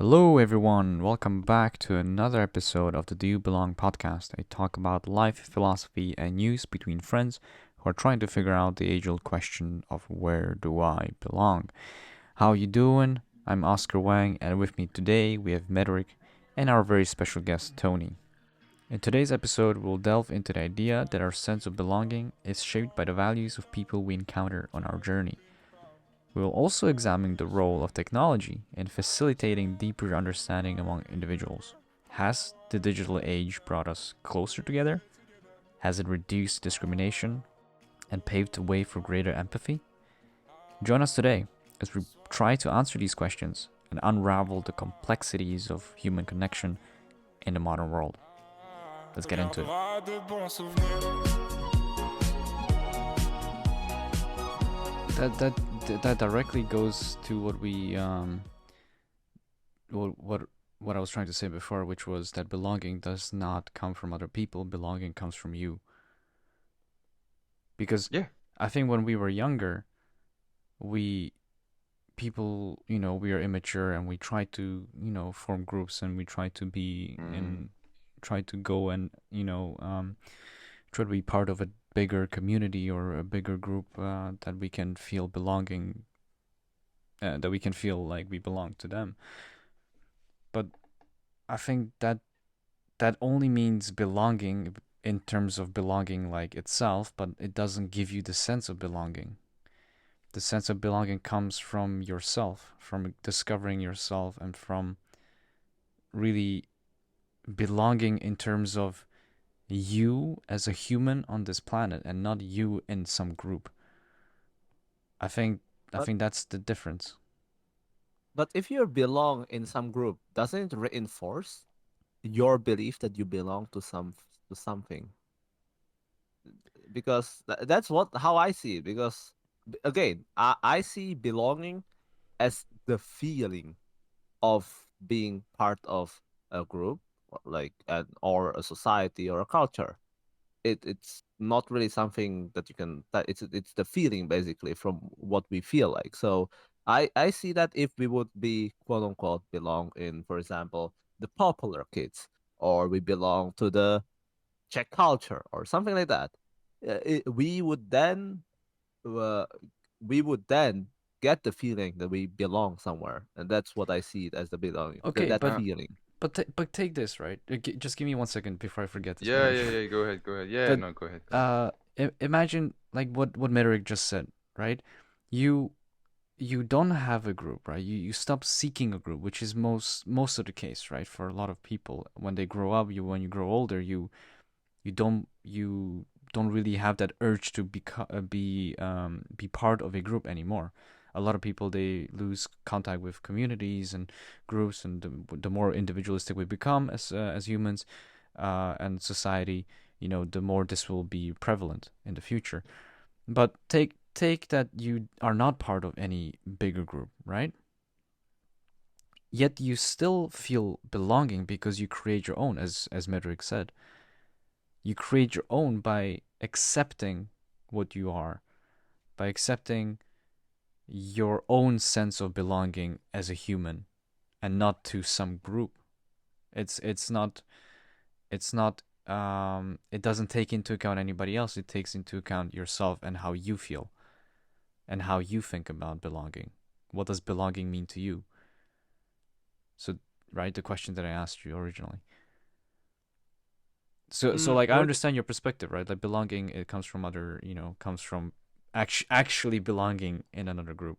Hello, everyone. Welcome back to another episode of the Do You Belong podcast. I talk about life, philosophy, and news between friends who are trying to figure out the age-old question of where do I belong. How you doing? I'm Oscar Wang, and with me today we have Medrick and our very special guest Tony. In today's episode, we'll delve into the idea that our sense of belonging is shaped by the values of people we encounter on our journey. We will also examine the role of technology in facilitating deeper understanding among individuals. Has the digital age brought us closer together? Has it reduced discrimination and paved the way for greater empathy? Join us today as we try to answer these questions and unravel the complexities of human connection in the modern world. Let's get into it. That directly goes to well, what I was trying to say before, which was that belonging does not come from other people. Belonging comes from you. Because Yeah. I think when we were younger, we we are immature and we try to, form groups and we try to be Mm. in, try to go and, try to be part of a bigger community or a bigger group that we can feel belonging, that we can feel like we belong to them. But I think that only means belonging in terms of belonging like itself, but it doesn't give you the sense of belonging. The sense of belonging comes from yourself, from discovering yourself, and from really belonging in terms of you as a human on this planet and not you in some group. I think I But think that's the difference. but if you belong in some group, doesn't it reinforce your belief that you belong to something? Because that's what how I see it. Because again, I see belonging as the feeling of being part of a group, or a society or a culture. It's not really something that you can that it's the feeling basically from what we feel like. So I see that if we would be quote unquote belong in, for example, the popular kids, or we belong to the Czech culture or something like that, we would then uh, get the feeling that we belong somewhere, and that's what I see it as the belonging, Okay, that but Uh, feeling. but take this right. Just give me 1 second before I forget this, yeah, Merik. yeah, yeah. Go ahead, go ahead. Yeah, But no, go ahead, go ahead. imagine like what Merik just said, right? You you don't have a group, right? You stop seeking a group, which is most of the case, right? For a lot of people, when they grow up, when you grow older, you don't really have that urge to be part of a group anymore. A lot of people, they lose contact with communities and groups, and the more individualistic we become as humans and society, the more this will be prevalent in the future. But take that you are not part of any bigger group, right? Yet you still feel belonging because you create your own, as Medrick said. You create your own by accepting what you are, by accepting your own sense of belonging as a human and not to some group. It's not it doesn't take into account anybody else. It takes into account yourself and how you feel and how you think about belonging. What does belonging mean to you? So, right, the question that I asked you originally. So like I Reg- understand your perspective, right? Like belonging, it comes from comes from actually belonging in another group.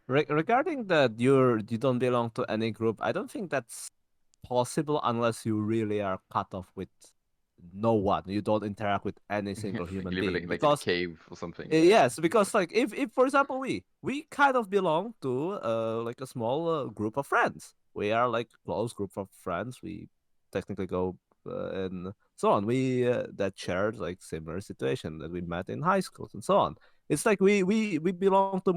Regarding that, you don't belong to any group, I don't think that's possible unless you really are cut off with no one. You don't interact with any single Like human living being like in a because cave or something. Yeah. yes, because like if for example we kind of belong to like a small group of friends. We are like close group of friends. We technically go and so on. We that shared like similar situation that we met in high schools and so on. It's like we belong to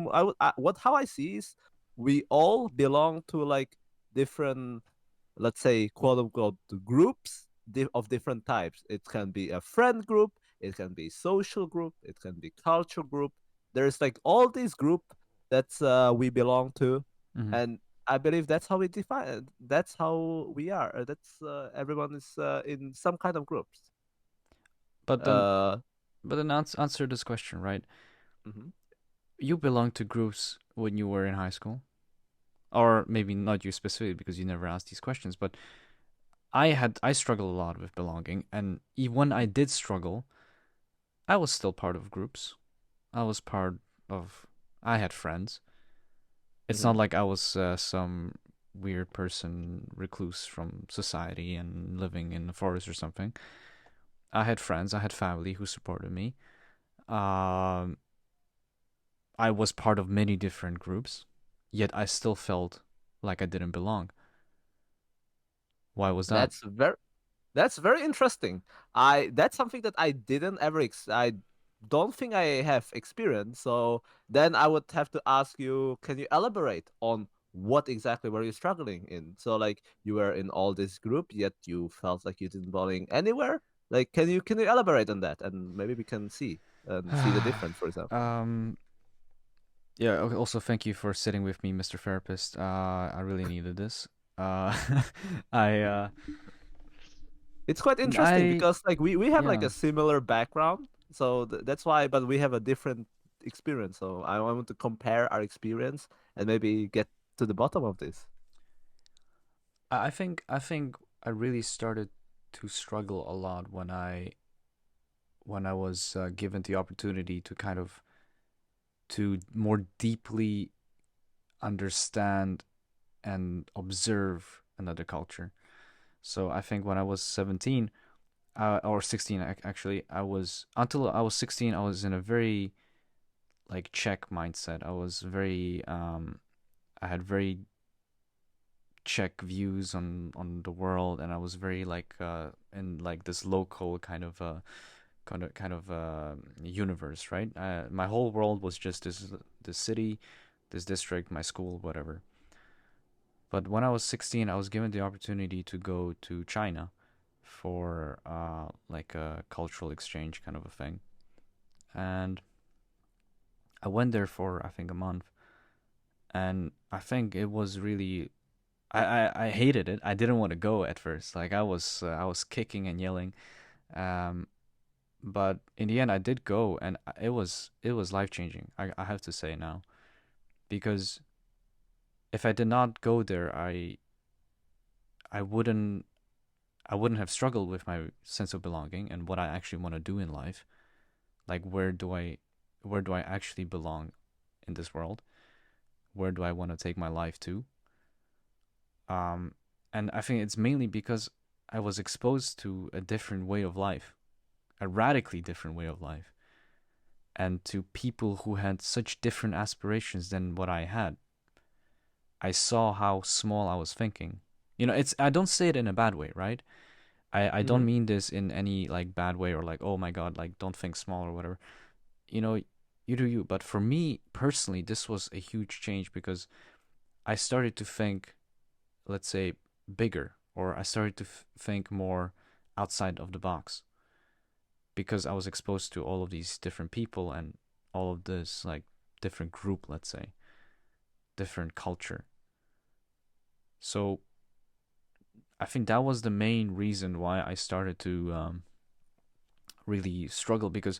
what how I see is we all belong to like different, let's say, quote unquote groups of different types. It can be a friend group, it can be social group, it can be culture group. There's like all these group that we belong to, Mm-hmm. and I believe that's how we define it. That's how we are. That's everyone is in some kind of groups. But then, Uh, answer this question, right? mhm. You belong to groups when you were in high school, or maybe not you specifically because you never asked these questions. But I struggled a lot with belonging, and even when I did struggle, I was still part of groups. I was part of. I had friends. It's not Mhm. like I was some weird person, recluse from society and living in the forest or something. I had friends. I had family who supported me. Um, I was part of many different groups, yet I still felt like I didn't belong. Why was that? That's very That's very interesting. I That's something that I didn't ever I don't think I have experienced. So then I would have to ask you, can you elaborate on what exactly were you struggling in? So like you were in all this group, yet you felt like you didn't belong anywhere. Like can you elaborate on that, and maybe we can see the difference, for example. um, yeah. Also, thank you for sitting with me, Mr. Therapist. I really needed this. Uh, I, It's quite interesting I, because like we have like yeah. a similar background, so that's why. But we have a different experience. So I want to compare our experience and maybe get to the bottom of this. I think I really started to struggle a lot when I was given the opportunity to kind of to more deeply understand and observe another culture. So I think when I was 17 or 16 actually, I was until I was 16 I was in a very like Czech mindset. I was very I had very Czech views on the world, and I was very like in like this local kind of universe, right? My whole world was just this city, this district, my school, whatever. But when I was 16, I was given the opportunity to go to China for like a cultural exchange kind of a thing, and I went there for I think a month, and I think it was really I hated it. I didn't want to go at first. Like I was kicking and yelling. Um, but in the end, I did go, and it was life changing. I have to say now, because if I did not go there, I wouldn't I wouldn't have struggled with my sense of belonging and what I actually want to do in life. Like where do I actually belong in this world? Where do I want to take my life to? Um, and I think it's mainly because I was exposed to a different way of life, a radically different way of life, and to people who had such different aspirations than what I had. I saw how small I was thinking. You know, it's I don't say it in a bad way, right? I don't Mm-hmm. mean this in any like bad way or like, oh my god, like don't think small or whatever. You know, you do you. But for me personally, this was a huge change because I started to think, let's say, bigger, or I started to think more outside of the box because I was exposed to all of these different people and all of this like different group, let's say, different culture. So I think that was the main reason why I started to really struggle because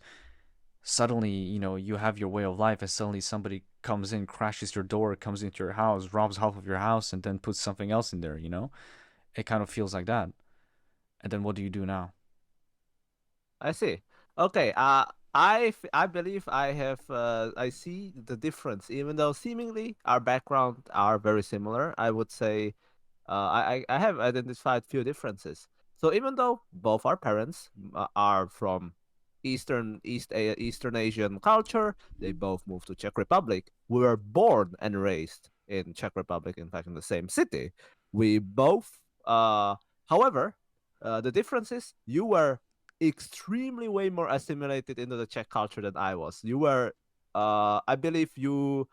suddenly, you know, you have your way of life and suddenly somebody comes in, crashes your door, comes into your house, robs half of your house, and then puts something else in there, you know? It kind of feels like that. And then what do you do now? I see. Okay. I believe I see the difference, even though seemingly our background are very similar. I would say I have identified few differences. So even though both our parents are from Eastern Asian culture, they both moved to Czech Republic. We were born and raised in Czech Republic, in fact, in the same city. We both, however, the difference is you were extremely way more assimilated into the Czech culture than I was. You were, I believe your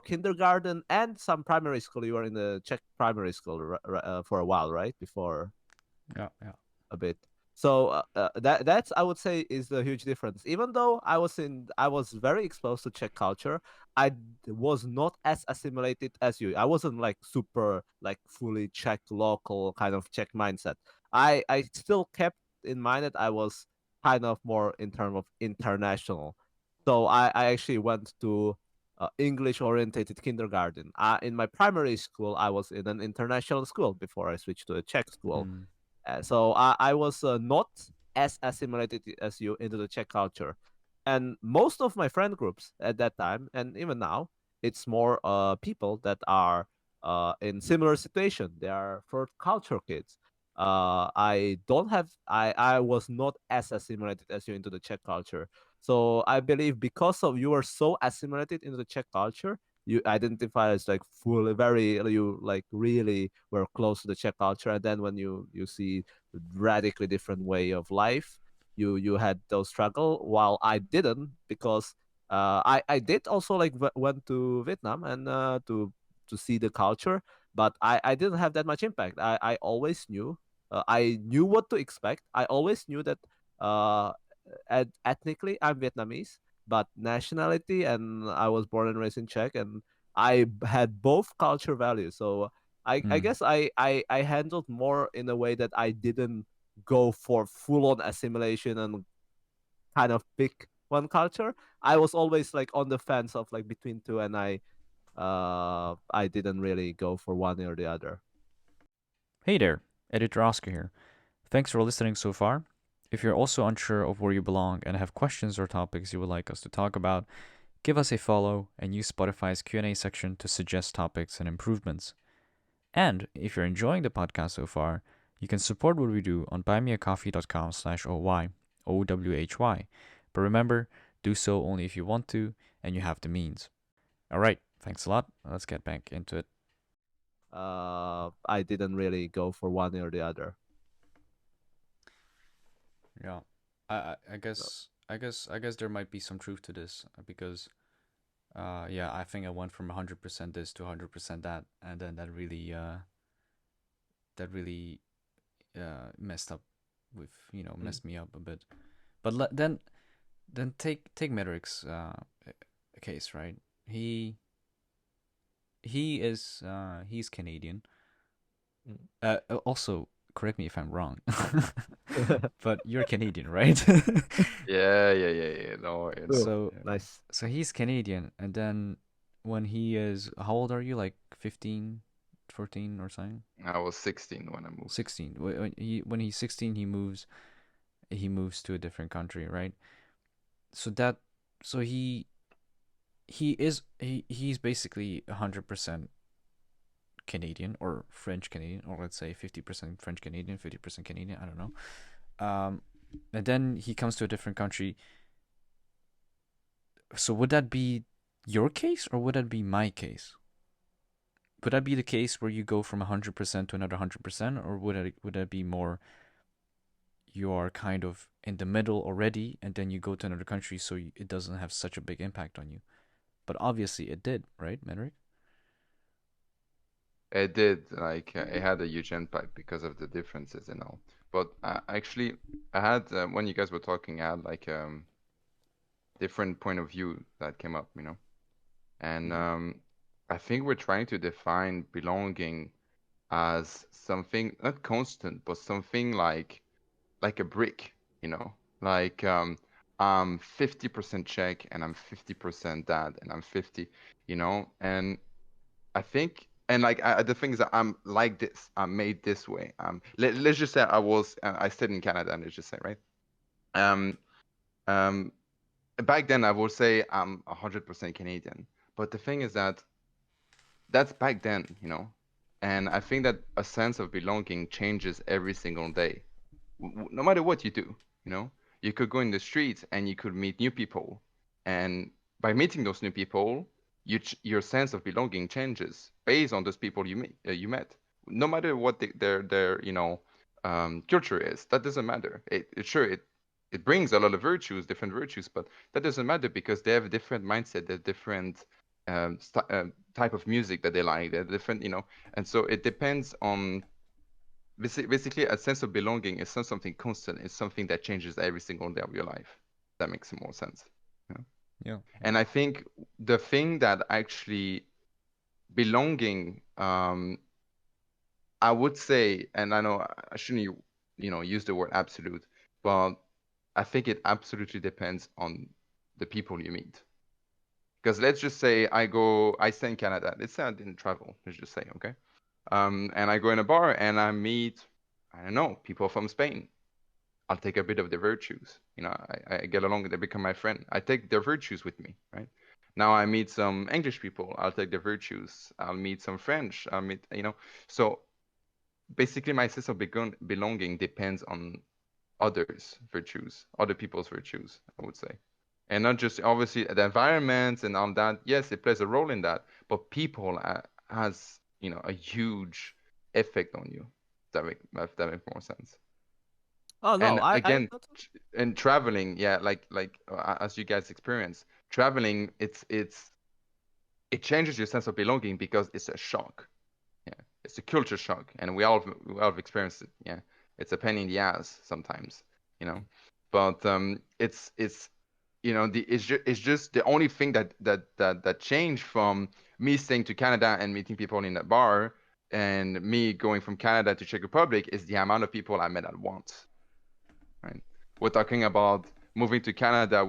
kindergarten and some primary school. You were in the Czech primary school for a while, right? Before Yeah, yeah. a bit. So that's I would say is the huge difference. Even though I was very exposed to Czech culture, was not as assimilated as you. I wasn't like super like fully Czech local kind of Czech mindset. I still kept in mind that I was kind of more in terms of international. So I actually went to English orientated kindergarten. In my primary school, I was in an international school before I switched to a Czech school. Mm, So I was not as assimilated as you into the Czech culture. And most of my friend groups at that time, and even now, it's more people that are in similar situation. They are third culture kids. I was not as assimilated as you into the Czech culture. So I believe because of you are so assimilated into the Czech culture, you identify as like fully very you like really were close to the Czech culture, and then when you see radically different way of life, you had those struggle while I didn't because I did also like went to Vietnam and to see the culture, but I didn't have that much impact. I always knew I knew what to expect. I always knew that uh ethnically I'm Vietnamese, but nationality and I was born and raised in Czech, and I had both culture values. So I mm. guess I handled more in a way that I didn't go for full on assimilation and kind of pick one culture. I was always like on the fence of like between two, and I didn't really go for one or the other. Hey there, Editor Oscar here. Thanks for listening so far. If you're also unsure of where you belong and have questions or topics you would like us to talk about, give us a follow and use Spotify's Q&A section to suggest topics and improvements. And if you're enjoying the podcast so far, you can support what we do on buymeacoffee.com/owhy, OWHY. But remember, do so only if you want to and you have the means. All right, thanks a lot. Let's get back into it. I didn't really go for one or the other. Yeah, I So, guess there might be some truth to this because yeah, I think I went from 100% this to 100% that, and then that really messed up with mm, messed me up a bit. But then take Medric's case, right? He he's Canadian. Also, correct me if I'm wrong, mm. but you're Canadian, right? Yeah. No, Cool. so yeah. Nice. so he's Canadian, and then when he is, how old are you? Like 15, 14 or something? I was 16 when I moved. 16. When he's 16, he moves to a different country, right? So that so he's basically 100% Canadian or French Canadian, or let's say 50% French Canadian, 50% Canadian. I don't know. And then he comes to a different country. So would that be your case, or would that be my case? Would that be the case where you go from 100% to another 100%, or would that be more you are kind of in the middle already, and then you go to another country, so it doesn't have such a big impact on you? But obviously it did, right, Menrick? It did, like, it had a huge impact because of the differences and all. But actually, I had, when you guys were talking, I had like different point of view that came up, you know? And Mm, I think we're trying to define belonging as something not constant, but something like a brick, you know, like I'm 50% Czech and I'm 50% that and I'm 50, you know, and I think and like the thing is that I'm like this, I'm made this way. Let's just say I stayed in Canada, and let's just say, right? Um, um, back then I would say I'm 100% Canadian, but the thing is that that's back then, you know, and I think that a sense of belonging changes every single day no matter what you do, you know, you could go in the streets and you could meet new people, and by meeting those new people, your sense of belonging changes based on those people you met. No matter what their culture is, that doesn't matter. It brings a lot of virtues, different virtues, but that doesn't matter because they have a different mindset, they have different type of music that they like, they're different, you know, and so it depends on basically, a sense of belonging is not something constant. It's something that changes every single day of your life. That makes more sense. Yeah. Yeah. And I think the thing that actually belonging, I would say, and I know I shouldn't, use the word absolute, but I think it absolutely depends on the people you meet. Because let's just say I stay in Canada. Let's say I didn't travel. Let's just say, okay. And I go in a bar and I meet, I don't know, people from Spain. I'll take a bit of their virtues. I get along, they become my friend. I take their virtues with me, right? Now I meet some English people. I'll take their virtues. I'll meet some French. I'll meet, so basically my sense of belonging depends on others' virtues, other people's virtues, I would say. And not just obviously the environment and all that. Yes, it plays a role in that, but people has, a huge effect on you. If that makes more sense. Oh no, And I again, not. in traveling, yeah, as you guys experience, traveling, it changes your sense of belonging because it's a shock. Yeah, it's a culture shock, and we all have experienced it. Yeah, it's a pain in the ass sometimes, you know, but it's it's just the only thing that changed from me staying to Canada and meeting people in a bar and me going from Canada to Czech Republic is the amount of people I met at once, right? We're talking about moving to Canada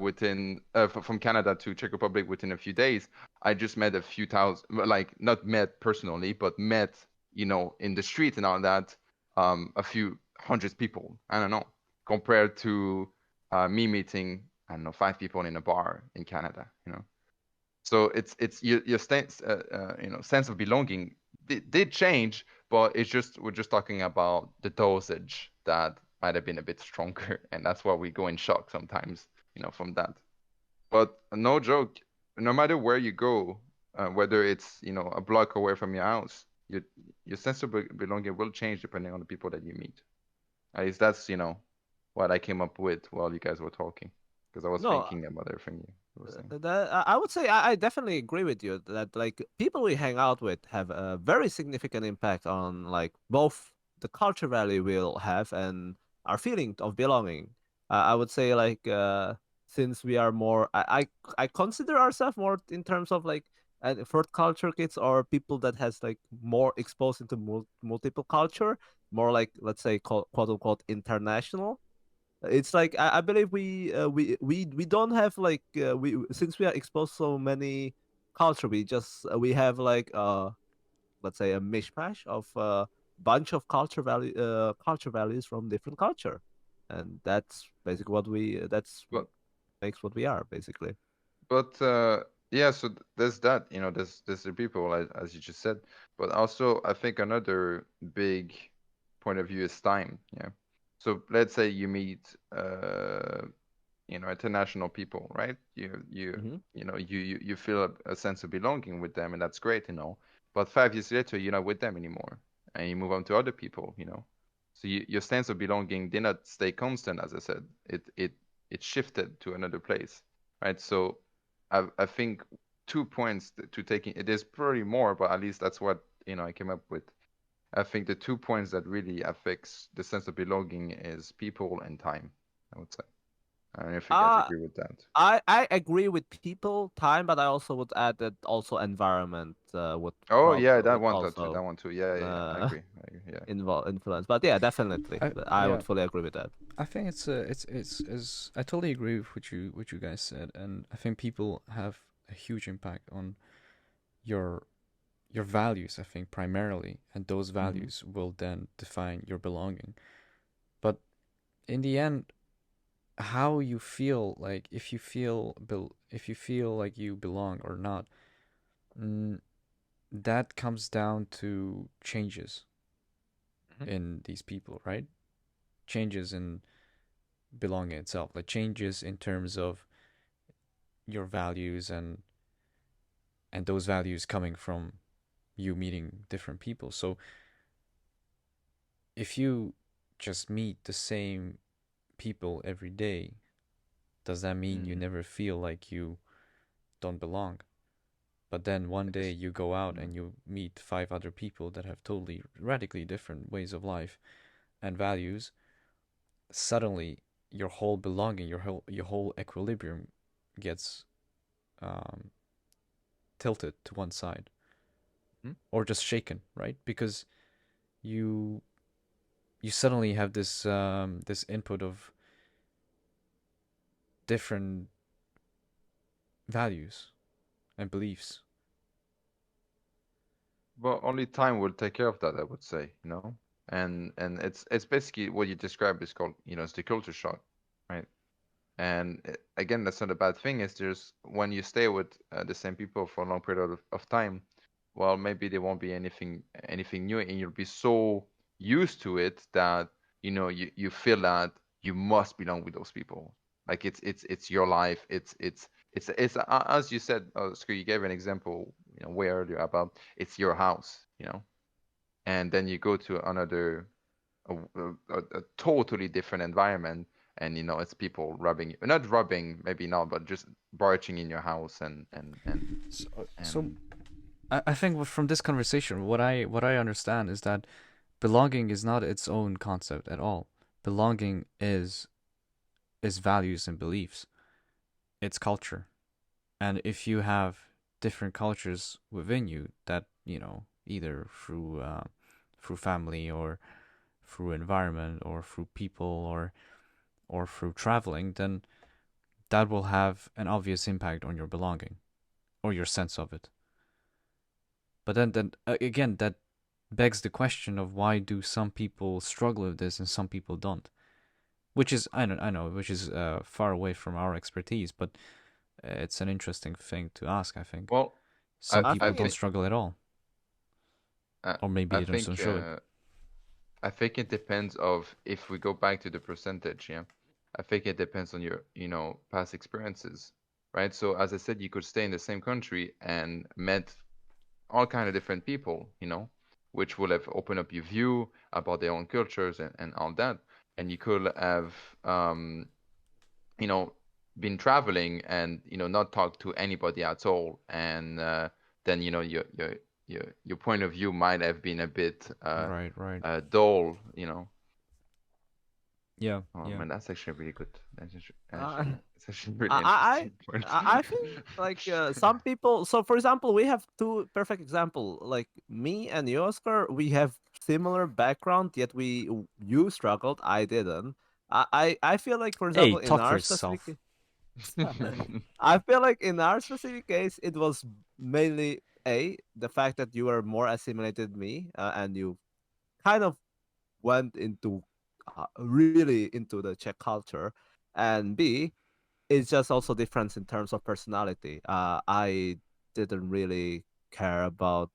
from Canada to Czech Republic within a few days. I just met a few thousand, like not met personally, but met, in the street and all that, a few hundred people. I don't know, compared to me meeting, I don't know, five people in a bar in Canada. So it's your sense of belonging did change, but we're just talking about the dosage that might have been a bit stronger, and that's why we go in shock sometimes, from that. But no joke, no matter where you go, whether it's a block away from your house, your sense of belonging will change depending on the people that you meet. At least that's what I came up with while you guys were talking, because I was No, thinking about everything you were saying. that I would say I definitely agree with you that like people we hang out with have a very significant impact on like both the culture value we'll have and our feeling of belonging. I would say like since we are more, I consider ourselves more in terms of like third culture kids or people that has like more exposed into multiple culture, more like let's say quote unquote international. It's like I believe we don't have like we since we are exposed so many culture, we have like let's say a mishmash of bunch of culture values from different culture, and that's basically what we that's But makes what we are basically. But yeah, so there's that, there's the people as you just said, but also I think another big point of view is time. Yeah. So let's say you meet international people, right? Hmm. You feel a sense of belonging with them, and that's great. But 5 years later, you're not with them anymore, and you move on to other people. So your sense of belonging did not stay constant, as I said. It shifted to another place, right? So I think 2 points to taking it is probably more, but at least that's what I came up with. I think the 2 points that really affects the sense of belonging is people and time, I would say. I don't know if you guys uh agree with that. I agree with people time, but I also would add that also environment Oh yeah, that would one too. That also one too. Yeah, yeah, yeah. I uh agree. I agree. Yeah. influence, but yeah, definitely I Yeah, would fully agree with that. I think it's I totally agree with what you guys said, and I think people have a huge impact on your your values. I think primarily, and those Hmm. values will then define your belonging. But in the end, how you feel, like if you feel like you belong or not, mm, that comes down to changes in these people, right? Changes in belonging itself, like changes in terms of your values and those values coming from you meeting different people. So if you just meet the same people every day, does that mean you Mm. never feel like you don't belong? But then one day It's, you go out mm. and you meet five other people that have totally radically different ways of life and values. Suddenly, your whole belonging, your whole equilibrium gets um, tilted to one side Hmm? or just shaken, right? Because you you suddenly have this input of different values and beliefs. Well, only time will take care of that, I would say, you know. And it's basically what you described is called, it's the culture shock, right? And again, that's not a bad thing. It's just when you stay with the same people for a long period of time, well, maybe there won't be anything new, and you'll be so used to it that you feel that you must belong with those people. Like it's your life. It's as you said, Oscar, you gave an example, way earlier about it's your house, and then you go to another a totally different environment, and it's people rubbing you, not rubbing, maybe not, but just barging in your house So and I think from this conversation, what I understand is that belonging is not its own concept at all. Belonging is values and beliefs. It's culture. And if you have different cultures within you that, either through family or through environment or through people or through traveling, then that will have an obvious impact on your belonging or your sense of it. But then again, that begs the question of why do some people struggle with this and some people don't? Which is I know which is far away from our expertise, but it's an interesting thing to ask. I think well, some I I people think don't it. think struggle at all, I, or maybe I they don't think show it. uh, I think it depends of if we go back to the percentage, yeah. I think it depends on your, past experiences, right? So as I said, you could stay in the same country and met all kind of different people, which will have opened up your view about their own cultures and all that. And you could have, you know, been traveling and, not talk to anybody at all. And then, your point of view might have been a bit Right, right. dull, Yeah, Oh yeah. man, that's actually really good. Uh, It's actually really I interesting point. I think like some people. So for example, we have two perfect example. Like me and you, Oscar, we have similar background, yet you struggled. I didn't. I feel like, for Hey, example, in talk for our specific, yourself. I feel like in our specific case, it was mainly the fact that you were more assimilated me, and you kind of went into really into the Czech culture, and B, it's just also difference in terms of personality. I didn't really care about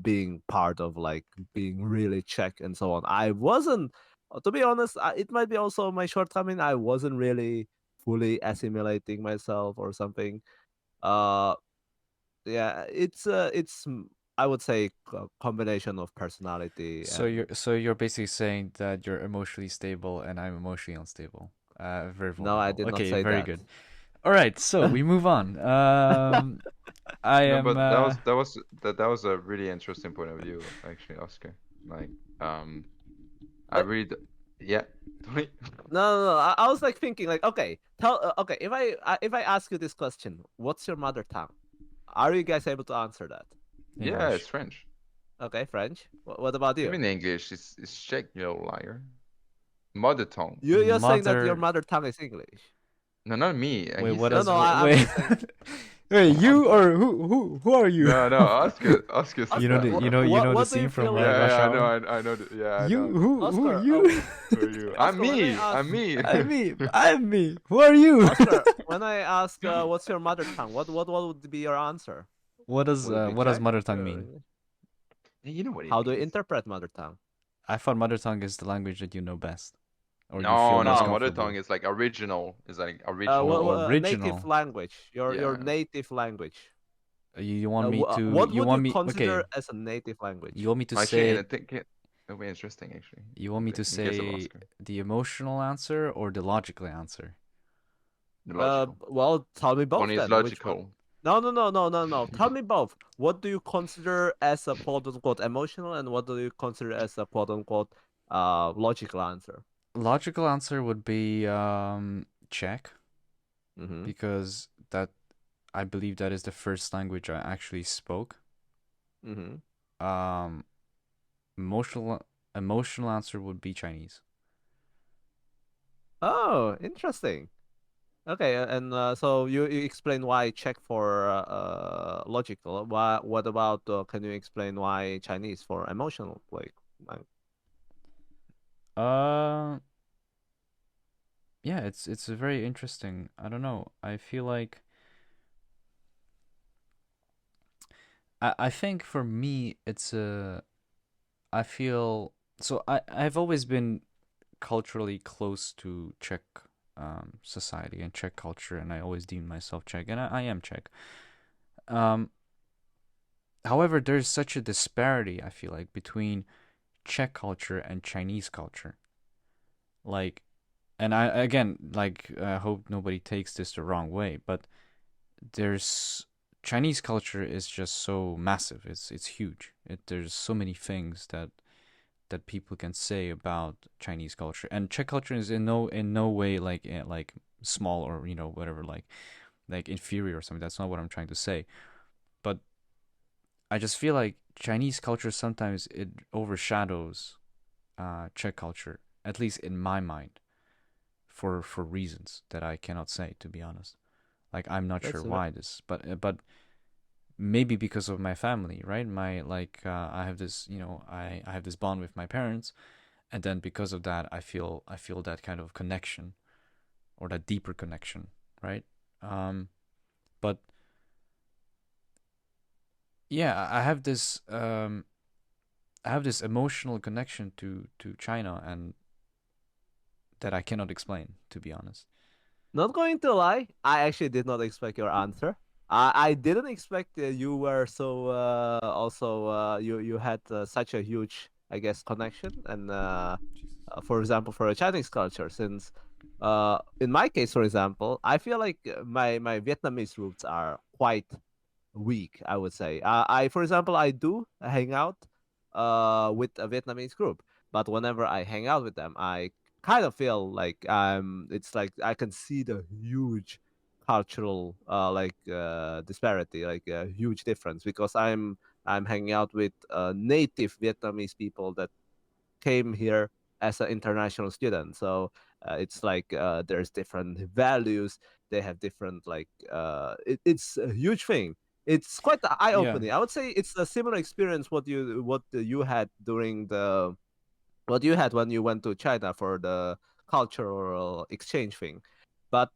being part of like being really Czech and so on. I wasn't, to be honest, it might be also my shortcoming. I wasn't really fully assimilating myself or something. Uh, yeah, I would say a combination of personality and So you're basically saying that you're emotionally stable and I'm emotionally unstable. Very no, I vulnerable. did not Okay, say very that. good. All right, so we move on. I No, am. but that was a really interesting point of view, actually, Oscar. Like, I Uh, really, yeah, totally. no. I was like thinking, like, okay, okay, if I ask you this question, what's your mother tongue? Are you guys able to answer that? Yeah, English. it's French. Okay, French. What about You you? mean English? It's Czech, you little liar. Mother tongue. You're saying that your Mother. mother tongue is English. No, not me. Wait, He what said No, does? no, that. I'm Wait. just saying. Wait, I'm you or who are you? No, no, Oscar. Oscar said You know Oscar. the that. you know you know the What do you scene from feel like? Rush Yeah, yeah, I know, Hour. I know. Yeah, I You know. who are Oscar, you? Who are you? I'm Oscar, when I me. ask, I'm me. I'm me. Who are you? Oscar, when I ask, what's your mother tongue? What would be your answer? Would it be what does Czech? mother tongue Your mean? English? You know what it How do you means. interpret mother tongue? I thought mother tongue is the language that you know best or you feel No, no, most no. No. Mother tongue comfortable. is like original. Is like Oh, original. Native original. language. Your Yeah. native language. You want me to? What You would you want me? Okay. consider as a native You language? want me to Actually, and say? I think it'll be interesting actually. You want me to In case of say Oscar, the emotional answer or the logical answer? the logical. Well, tell me One both is then. Which one? logical. No. Tell me both. What do you consider as a quote unquote emotional, and what do you consider as a quote unquote logical answer? Logical answer would be check Mm-hmm. because that I believe that is the first language I actually spoke. Mm-hmm. Um, emotional emotional answer would be Chinese. Oh, interesting. Okay, and so you explain why Czech for logical. What about can you explain why Chinese for emotional? Uh, yeah, it's a very interesting. I don't know. I feel like I think for me it's a I feel so I've always been culturally close to Czech society and Czech culture, and I always deem myself Czech, and I am Czech. Um, however, there's such a disparity, I feel like, between Czech culture and Chinese culture. Like, and I again, like, I hope nobody takes this the wrong way, but there's Chinese culture is just so massive. It's huge. There's so many things that people can say about Chinese culture, and Czech culture is in no way like small or whatever like inferior or something. That's not what I'm trying to say. But I just feel like Chinese culture sometimes it overshadows Czech culture, at least in my mind, for reasons that I cannot say, to be honest. Like I'm not sure That's why this, but maybe because of my family, right? My like I have this I have this bond with my parents, and then because of that I feel that kind of connection or that deeper connection, right? But yeah, I have this emotional connection to China, and that I cannot explain, to be honest. Not going to lie, I actually did not expect your answer. I didn't expect you were so also you had such a huge, I guess, connection and for example for a Chinese culture since in my case for example I feel like my Vietnamese roots are quite week, I would say. For example, I do hang out with a Vietnamese group, but whenever I hang out with them, I kind of feel like it's like I can see the huge cultural disparity, like a huge difference because I'm hanging out with native Vietnamese people that came here as an international student. So it's like there's different values. They have different it's a huge thing. It's quite eye Yeah, opening. I would say it's a similar experience what you had during the what you had when you went to China for the cultural exchange thing. But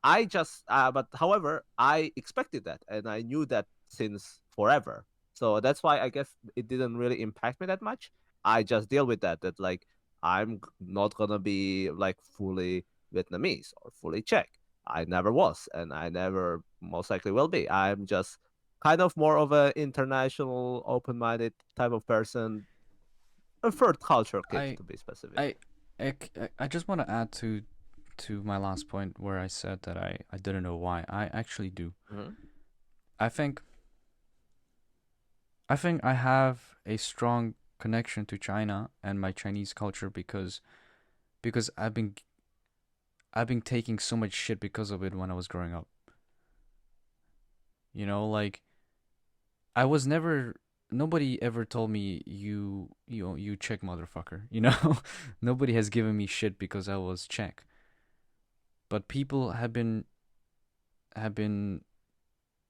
I just, but however, I expected that and I knew that since forever. So that's why I guess it didn't really impact me that much. I just deal with that, that like not gonna be like fully Vietnamese or fully Czech. I never was, and I never most likely will be. I'm just kind of more of an international, open-minded type of person, a third culture kid I to be specific. I I just want to add to my last point where I said that I didn't know why. I actually do. Mm-hmm. I think I have a strong connection to China and my Chinese culture because I've been taking so much shit because of it when I was growing up. Like I was never nobody ever told me you Czech motherfucker. Nobody has given me shit because I was Czech. But people have been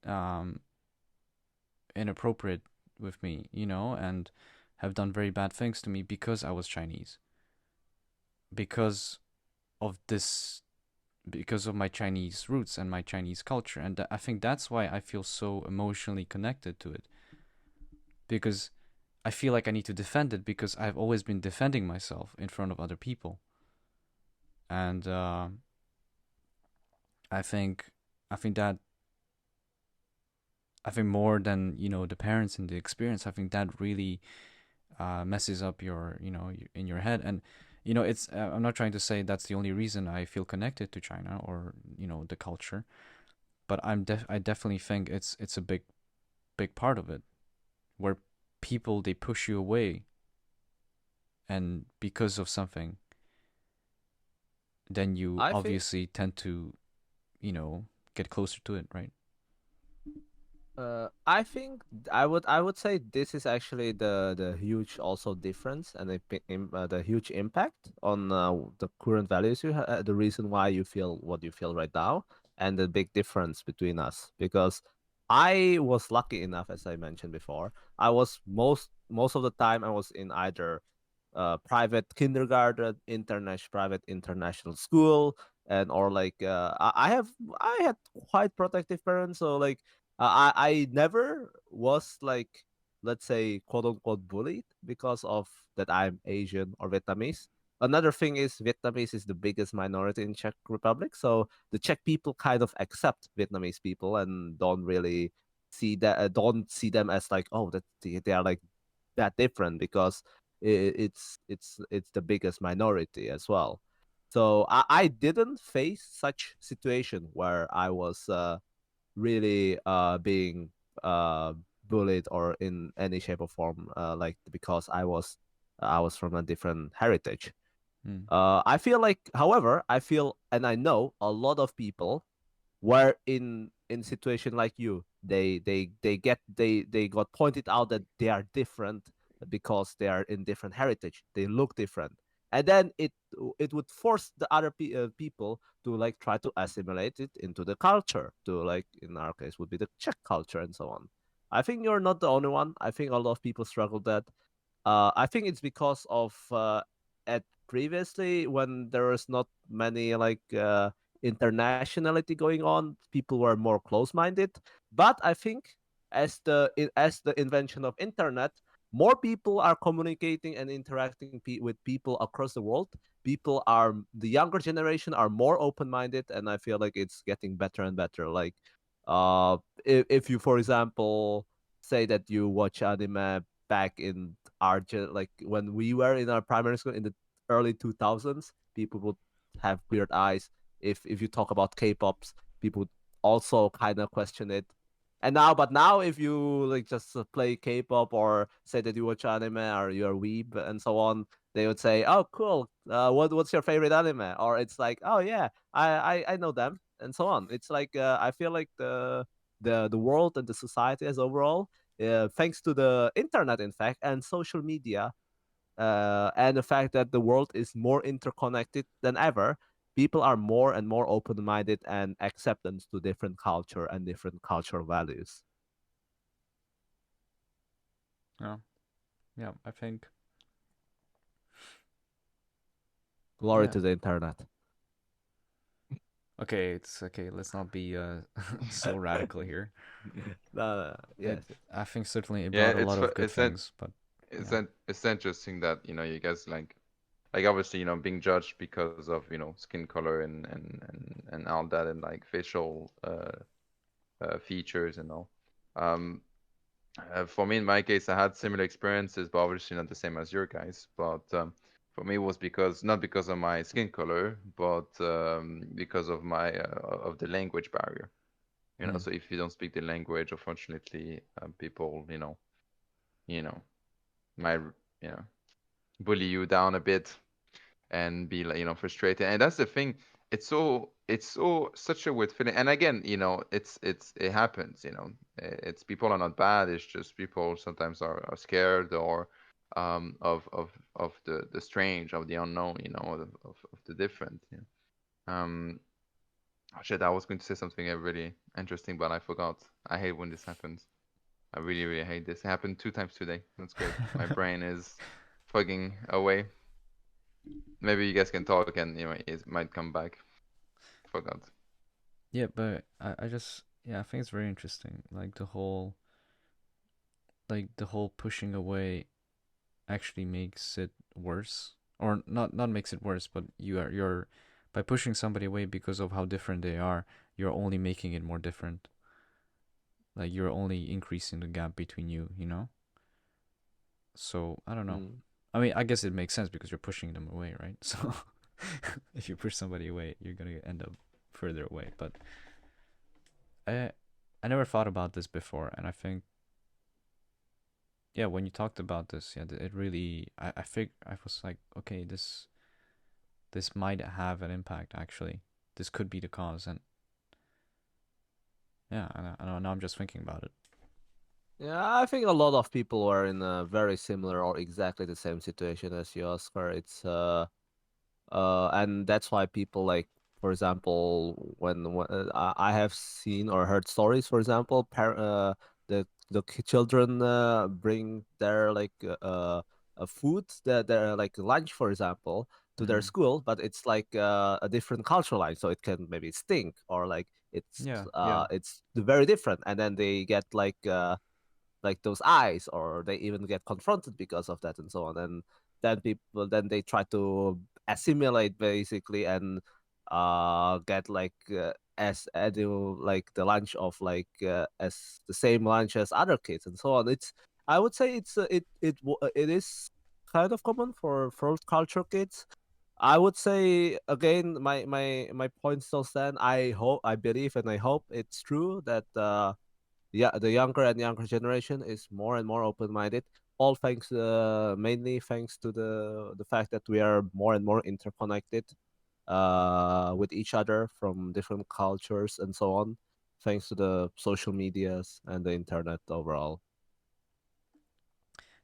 um inappropriate with me, and have done very bad things to me because I was Chinese. Because of this because of my Chinese roots and my Chinese culture. And I think that's why I feel so emotionally connected to it. Because I feel like I need to defend it because I've always been defending myself in front of other people. And I think I think that I think more than the parents and the experience. I think that really messes up in your head. And it's I'm not trying to say that's the only reason I feel connected to China or the culture, but I definitely think it's a big part of it, where people they push you away, and because of something, then you I think obviously tend to you know get closer to it, right? I think I would say this is actually the huge also difference and the huge impact on the current values the reason why you feel what you feel right now, and the big difference between us. Because I was lucky enough, as I mentioned before, I was most of the time I was in either private kindergarten, international private international school, and or like I had quite protective parents, so like I never was like, let's say, quote unquote bullied because of that I'm Asian or Vietnamese. Another thing is Vietnamese is the biggest minority in Czech Republic, so the Czech people kind of accept Vietnamese people and don't see them as like, oh, that they are like that different, because it's the biggest minority as well. So I didn't face such situation where I was really being uh, bullied or in any shape or form, like because I was from a different heritage. Mm. I feel like, however, I feel and I know a lot of people where in situation like you, they got pointed out that they are different because they are in different heritage, they look different, and then it would force the other people to like try to assimilate it into the culture, to like in our case would be the Czech culture and so on. I think you're not the only one. I think a lot of people struggle that. I think it's because of at previously, when there was not many like internationality going on, people were more close-minded. But I think as the invention of internet, more people are communicating and interacting with people across the world. People are The younger generation are more open-minded, and I feel like it's getting better and better. Like, uh, if you, for example, say that you watch anime back in like when we were in our primary school in the early 2000s, people would have weird eyes. If you talk about K-pops, people would also kind of question it. And now, but now, if you like just play K-pop or say that you watch anime or you're a weeb and so on, they would say, "Oh, cool. What's your favorite anime?" Or it's like, "Oh yeah, I know them," and so on. It's like I feel like the world and the society as overall, thanks to the internet, in fact, and social media, and the fact that the world is more interconnected than ever, people are more and more open-minded and acceptance to different culture and different cultural values. Yeah, yeah. I think Glory yeah. to the internet. Okay, it's okay. Let's not be so radical here. It Yes. I think certainly it Yeah, brought a lot of good it's not things, but it's yeah. not it's interesting that you guys like obviously being judged because of skin color and all that, and like facial features and all. Um, for me, in my case, I had similar experiences, but obviously not the same as your guys. But for me, it was not because of my skin color, but because of my of the language barrier. Mm. So if you don't speak the language, unfortunately, people, you know, might, you know, bully you down a bit and be like, frustrated. And that's the thing. It's so such a weird feeling. And again, it happens. It's people are not bad. It's just people sometimes are scared, or of the strange, of the unknown. Of the different. Yeah. Oh shit, I was going to say something really interesting, but I forgot. I hate when this happens. I really, really hate this. It happened 2 times today. That's great. My brain is fucking away. Maybe you guys can talk and it might come back. Forgot. Yeah, but I just yeah, I think it's very interesting. Like the whole pushing away actually makes it worse. Or not makes it worse, but you're by pushing somebody away because of how different they are, you're only making it more different. Like you're only increasing the gap between you. So I don't know. Mm. I mean, I guess it makes sense because you're pushing them away, right? So if you push somebody away, you're gonna end up further away. But I I never thought about this before, and I think yeah, when you talked about this, yeah, it really I was like, okay, this might have an impact actually. This could be the cause, and Yeah, I know. Now I'm just thinking about it. Yeah, I think a lot of people are in a very similar or exactly the same situation as you, Oscar. And that's why people like, for example, I have seen or heard stories, for example, children bring their food, their like lunch, for example, to their Mm. school, but it's like a different cultural line, so it can maybe stink or like Yeah, yeah. it's very different, and then they get like those eyes, or they even get confronted because of that and so on. And then they try to assimilate basically, and get like the lunch of as the same lunch as other kids and so on. It's I would say it is kind of common for third culture kids. I would say again, my point still stand. I believe, and I hope it's true that yeah, the younger and younger generation is more and more open-minded. All thanks, mainly thanks to the fact that we are more and more interconnected with each other from different cultures and so on, thanks to the social medias and the internet overall.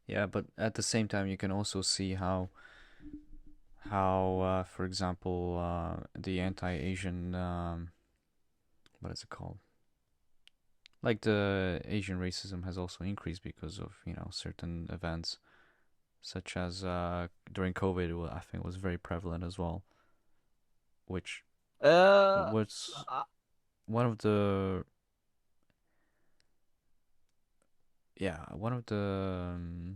Yeah, but at the same time, you can also see how for example, the anti-Asian, what is it called? Like the Asian racism has also increased because of certain events, such as during COVID. I think it was very prevalent as well, which Uh, was uh, one of the one of the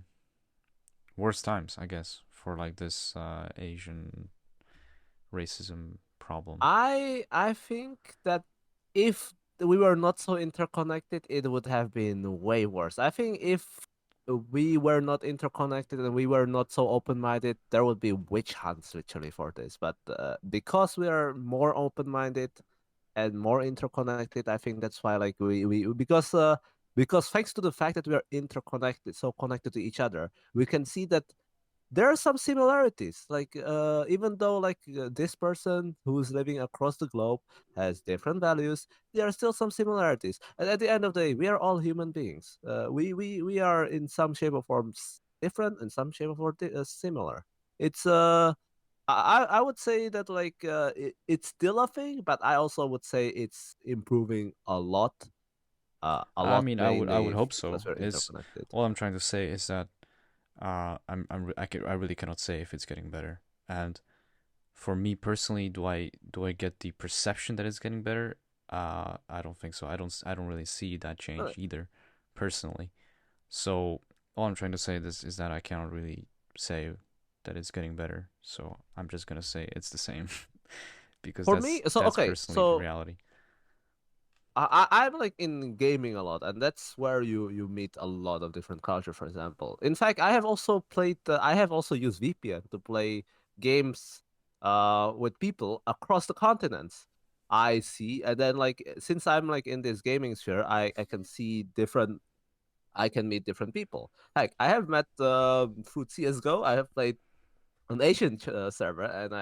worst times, I guess, for like this Asian racism problem. I think that if we were not so interconnected, it would have been way worse. I think if we were not interconnected and we were not so open-minded, there would be witch hunts literally for this. But because we are more open-minded and more interconnected, I think that's why like we because thanks to the fact that we are interconnected, so connected to each other, we can see that there are some similarities, like even though this person who's living across the globe has different values, there are still some similarities, and at the end of the day we are all human beings. We are in some shape or form different, in some shape or form similar. It's I would say that it's still a thing, but I also would say it's improving a I lot, mean, I would mainly hope because so. we're Is interconnected. all I'm trying to say is that I really cannot say if it's getting better. And for me personally, do I get the perception that it's getting better? I don't think so. I don't really see that Uh, change either, personally. So all I'm trying to say is that I cannot really say that it's getting better. So I'm just gonna say it's the same because for that's me, so that's okay, personally the so reality. I'm like in gaming a lot, and that's where you meet a lot of different culture. For example, in fact, I have also played. I have also used VPN to play games with people across the continents. I see, and then since I'm like in this gaming sphere, I can see different. I can meet different people. Heck, I have met through CS:GO. I have played an Asian server, and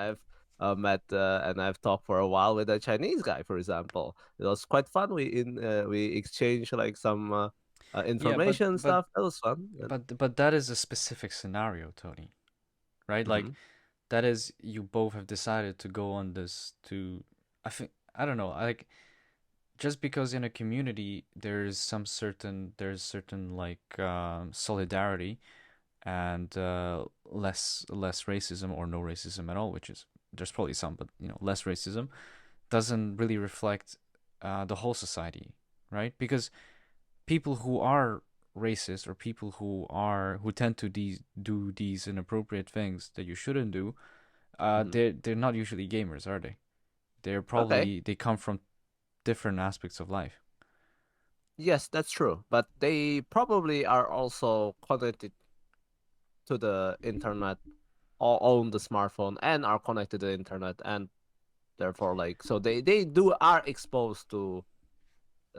I've talked for a while with a Chinese guy, for example. It was quite fun. We exchanged like some Yeah, but information but stuff. That was fun. And, but that is a specific scenario, Tony. Right? Like mhm. that is you both have decided to go on this to. I don't know. Like just because in a community there's certain like solidarity and less racism or no racism at all, which is there's probably some, but less racism doesn't really reflect the whole society, right? Because people who are racist or people who tend to do these inappropriate things that you shouldn't do, Mhm. they're not usually gamers, are they? Okay. They come from different aspects of life. Yes, that's true. But they probably are also connected to the internet or own the smartphone and are connected to the internet, and therefore so they do are exposed to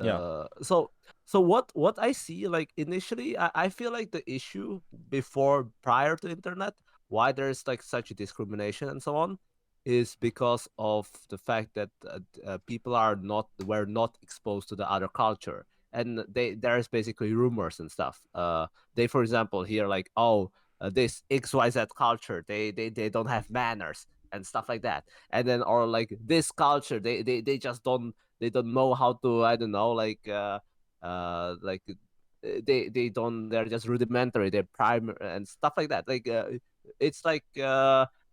Yeah. so what I see, like initially I feel like the issue before prior to internet, why there's like such a discrimination and so on, is because of the fact that people are not were not exposed to the other culture, and there's basically rumors and stuff. They, for example, hear like, oh, this XYZ culture, they don't have manners and stuff like that, and then, or like this culture, they just don't know how to, I don't know, like they don't, they're just rudimentary, they're primary and stuff like that. Like it's like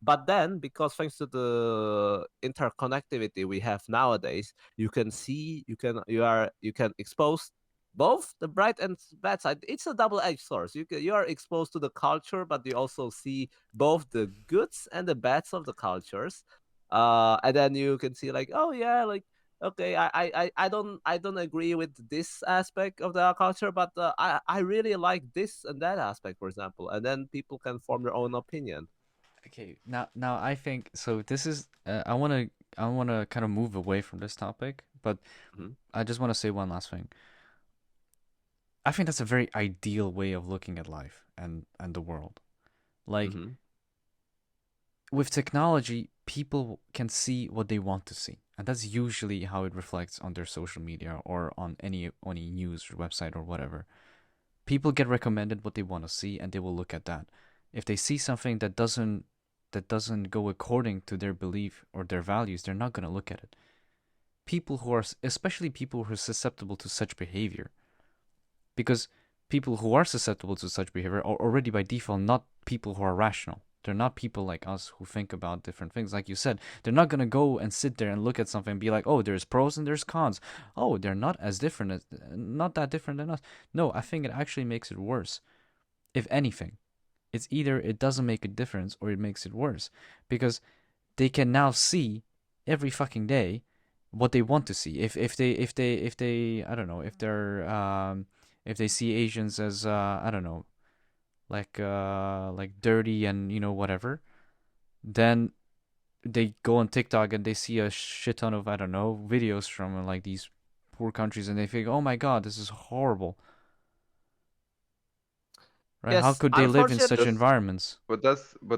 but then, because thanks to the interconnectivity we have nowadays, you can see, you can expose both the bright and bad side. It's a double-edged sword. You are exposed to the culture, but you also see both the goods and the bads of the cultures. And then you can see like, oh yeah, like, okay, I don't agree with this aspect of the culture, but I really like this and that aspect, for example, and then people can form their own opinion. Okay, now I think so. This is I wanna kind of move away from this topic, but Hmm. I just want to say one last thing. I think that's a very ideal way of looking at life and the world. Like Hmm. with technology, people can see what they want to see, and that's usually how it reflects on their social media or on any news or website or whatever. People get recommended what they want to see, and they will look at that. If they see something that doesn't go according to their belief or their values, they're not going to look at it. People who are, especially people who are susceptible to such behavior, because people who are susceptible to such behavior are already by default not people who are rational. They're not people like us who think about different things. Like you said, they're not gonna go and sit there and look at something and be like, "Oh, there's pros and there's cons. Oh, they're not that different than us." No, I think it actually makes it worse. If anything, it's either it doesn't make a difference or it makes it worse, because they can now see every fucking day what they want to see. If they I don't know, if they see Asians as I don't know, like dirty and whatever, then they go on TikTok and they see a shit ton of, I don't know, videos from like these poor countries, and they think, "Oh my god, this is horrible." Right? How Yes, could they live in such unfortunately. That's environments? but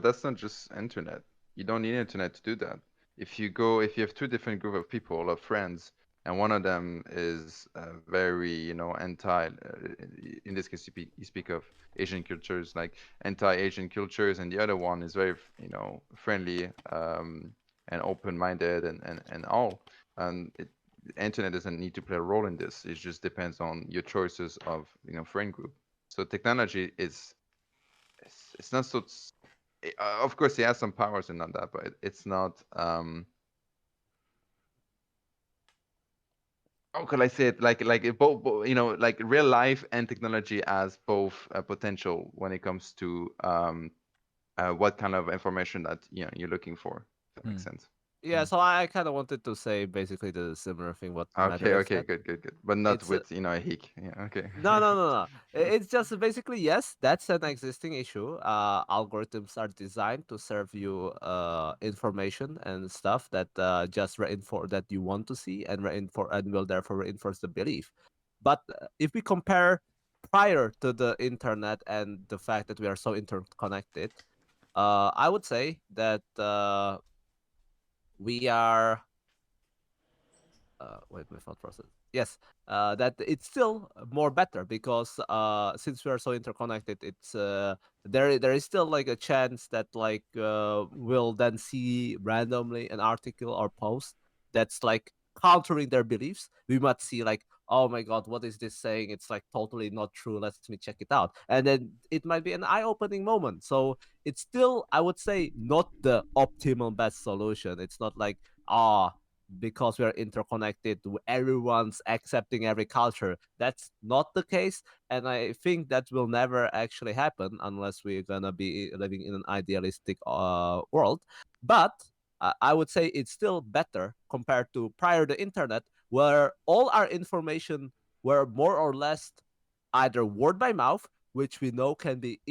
that's not just internet. You don't need internet to do that. If you have two different group of people of friends, and one of them is very, in this case you speak of Asian cultures, like anti-Asian cultures, and the other one is very, friendly, and open-minded, and all. And the internet doesn't need to play a role in this. It just depends on your choices of, friend group. So technology is, it's not so. Of course, it has some powers and all that, but it's not. How could I say it? Like it both, like real life and technology as both potential when it comes to what kind of information that you're looking for. If that makes Hmm. sense. Yeah, Hmm. so I kind of wanted to say basically the similar thing what Okay, Medvedev okay, said. good, good, good. But not It's with a hic. Yeah, okay. No, no, no, no. It's just basically, yes, that's an existing issue. Algorithms are designed to serve you information and stuff that just reinforce that you want to see, and reinforce, and will therefore reinforce the belief. But if we compare prior to the internet and the fact that we are so interconnected, I would say that we are wait, my thought process. Yes, that it's still more better, because since we are so interconnected, it's there is still like a chance that like we'll then see randomly an article or post that's like countering their beliefs. We might see like, oh my god, what is this saying? It's like totally not true. Let me check it out, and then it might be an eye-opening moment. So it's still, I would say, not the optimal best solution. It's not like, ah, because we are interconnected, everyone's accepting every culture. That's not the case, and I think that will never actually happen unless we're gonna be living in an idealistic world. But I would say it's still better compared to prior to the internet, where all our information were more or less either word by mouth, which we know can be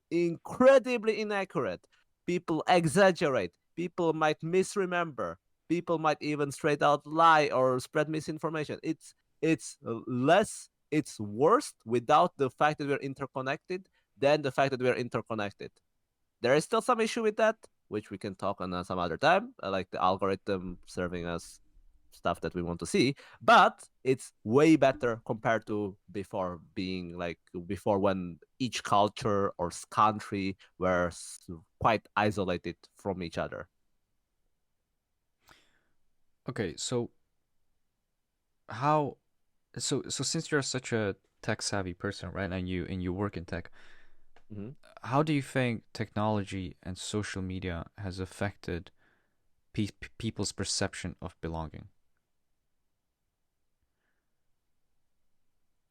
incredibly inaccurate. People exaggerate. People might misremember. People might even straight out lie or spread misinformation. It's less, it's worse without the fact that we're interconnected than the fact that we're interconnected. There is still some issue with that, which we can talk on some other time, like the algorithm serving us stuff that we want to see. But it's way better compared to before, being like before, when each culture or country were quite isolated from each other. Okay, so how so since you're such a tech savvy person, right, and you work in tech, Mhm. how do you think technology and social media has affected people's perception of belonging?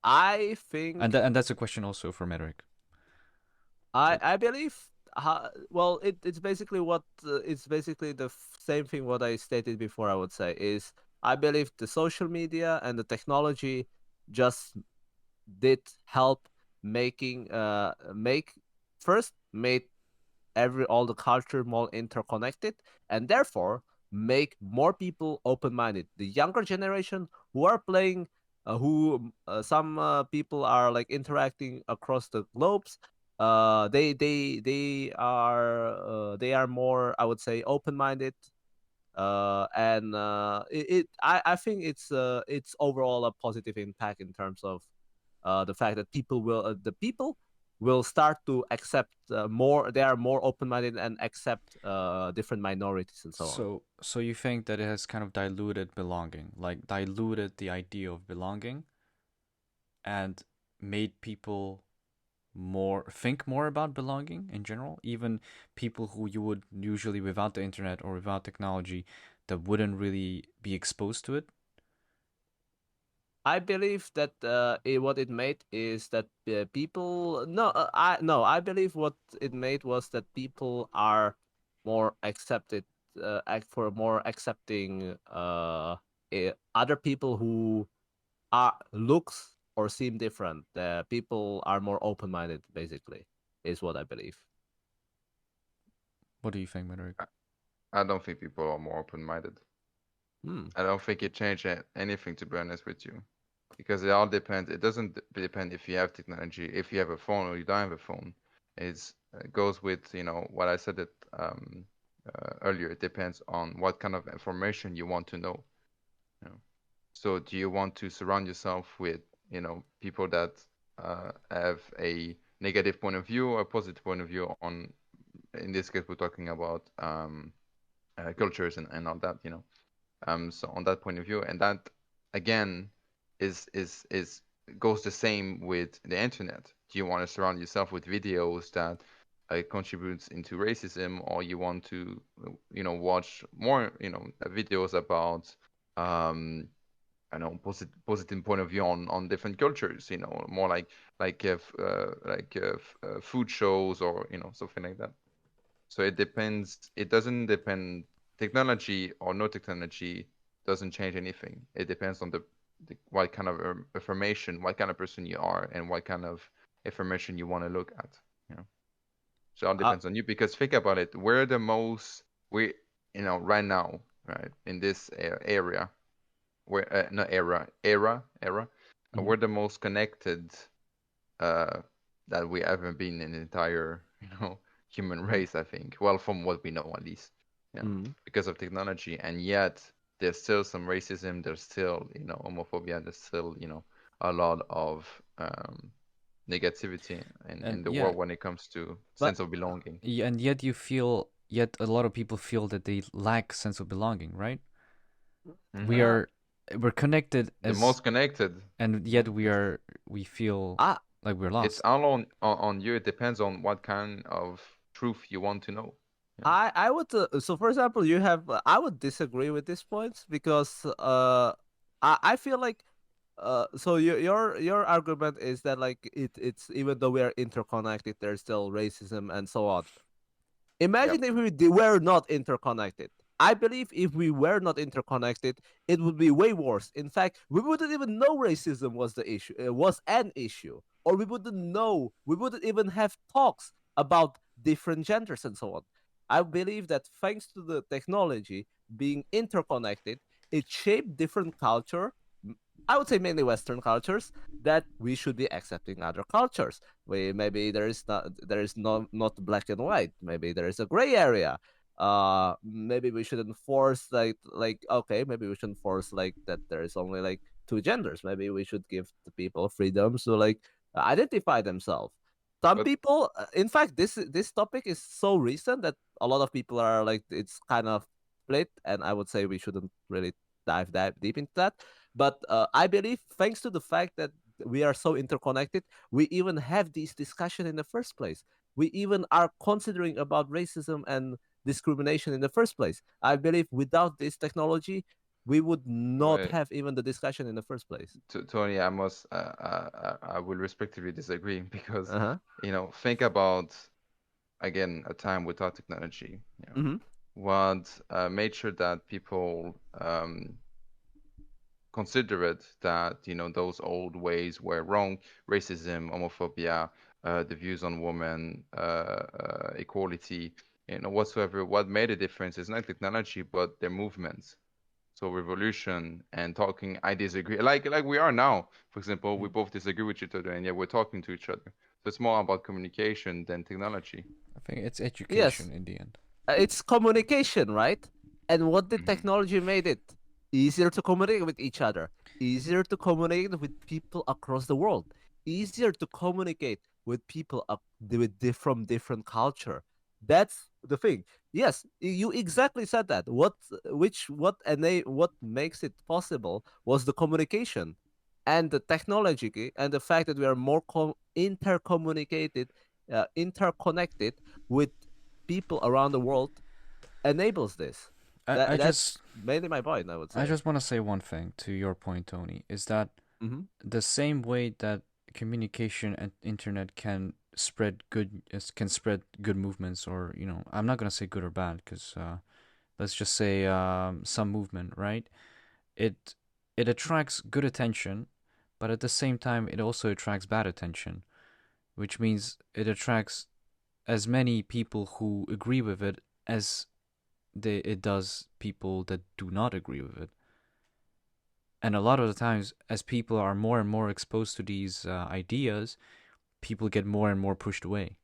I And think that's a question also for Medric. I believe well, it's basically what it's basically the same thing what I stated before. I would say is I believe the social media and the technology just did help making make first made every all the culture more interconnected, and therefore make more people open-minded. The younger generation who are playing, who some people are like interacting across the globes. They are more, I would say, open-minded, and I think it's overall a positive impact in terms of the fact that the people will start to accept more. They are more open-minded and accept different minorities and so on. So you think that it has kind of diluted belonging, like diluted the idea of belonging and made people more think more about belonging in general, even people who you would usually without the internet or without technology that wouldn't really be exposed to it. I believe that what it made is that people no I no I believe what it made was that people are more accepted, act for more accepting other people who are looks or seem different. People are more open minded. Basically, is what I believe. What do you think, Medric? I I don't think people are more open-minded. Hmm. I don't think it changed anything, to be honest with you, because it all depends. It doesn't depend if you have technology, if you have a phone or you don't have a phone. It goes with, what I said it earlier. It depends on what kind of information you want to know. You know. So do you want to surround yourself with, people that have a negative point of view or a positive point of view on, in this case, we're talking about cultures and all that, so on that point of view, and that again is goes the same with the internet. Do you want to surround yourself with videos that contributes into racism, or you want to watch more videos about I know positive point of view on different cultures, more like food shows, or something like that. So it depends. It doesn't depend. Technology or no technology doesn't change anything. It depends on the what kind of information, what kind of person you are, and what kind of information you want to look at. You know. So it all Uh, depends on you. Because think about it. We're the most we right now, right, in this area, where not era, mhm. we're the most connected uh, that we ever been in the entire, human race, I think. Well, from what we know, at least, Mhm. because of technology. And yet, there's still some racism. There's still, homophobia. There's still, a lot of negativity in And the yeah, world when it comes to But sense of belonging. and yet you feel, yet a lot of people feel that they lack sense of belonging, right? We Hmm. uh, are we're connected The as, most connected. and yet we feel I like we're It's lost. all on you. It depends on what kind of truth you want to know. Yeah. I would so for example, you have I would disagree with these points because I feel like so your argument is that like it's even though we are interconnected, there's still racism and so on. Yep. Imagine if were not interconnected. I believe if we were not interconnected, it would be way worse. In fact, we wouldn't even know racism was the issue, was an issue, or we wouldn't know, we wouldn't even have talks about different genders and so on. I believe that thanks to the technology being interconnected, it shaped different culture. I would say mainly Western cultures, that we should be accepting other cultures. We maybe there is not not black and white. Maybe there is a gray area. maybe we shouldn't force like okay, maybe we shouldn't force like that there is only like two genders. Maybe we should give the people freedom to like identify themselves. Some But people, in fact, this topic is so recent that a lot of people are like it's kind of split, and I would say we shouldn't really dive that deep into that. But I believe thanks to the fact that we are so interconnected, we even have this discussion in the first place. We even are considering about racism and discrimination in the first place. I believe without this technology, we would not wait, have even the discussion in the first place. Tony, I will respectively disagree because, Uh huh. think about again a time without technology. Mm-hmm. What made sure that people consider it that those old ways were wrong, racism, homophobia, the views on women, equality, whatsoever. What made a difference is not technology, but their movements. So revolution and talking, I disagree. Like we are now. For example, we both disagree with each other, and yet we're talking to each other. So it's more about communication than technology. I think it's Yes, education in the end. it's communication, right? And what did Hmm. technology made it? Easier to communicate with each other, easier to communicate with people across the world, easier to communicate with people from different culture. That's the thing. Yes, you exactly said that. What makes it possible was the communication and the technology and the fact that we are more interconnected with people around the world enables this. I, I That's just mainly my point, I would I say. just want to say one thing to your point, Tony, is that Mm-hmm. the same way that communication and internet can spread good movements, or I'm not gonna say good or bad, because let's just say some movement, right? It it attracts good attention, but at the same time it also attracts bad attention, which means it attracts as many people who agree with it as it does people that do not agree with it. And a lot of the times, as people are more and more exposed to these ideas, people get more and more pushed away.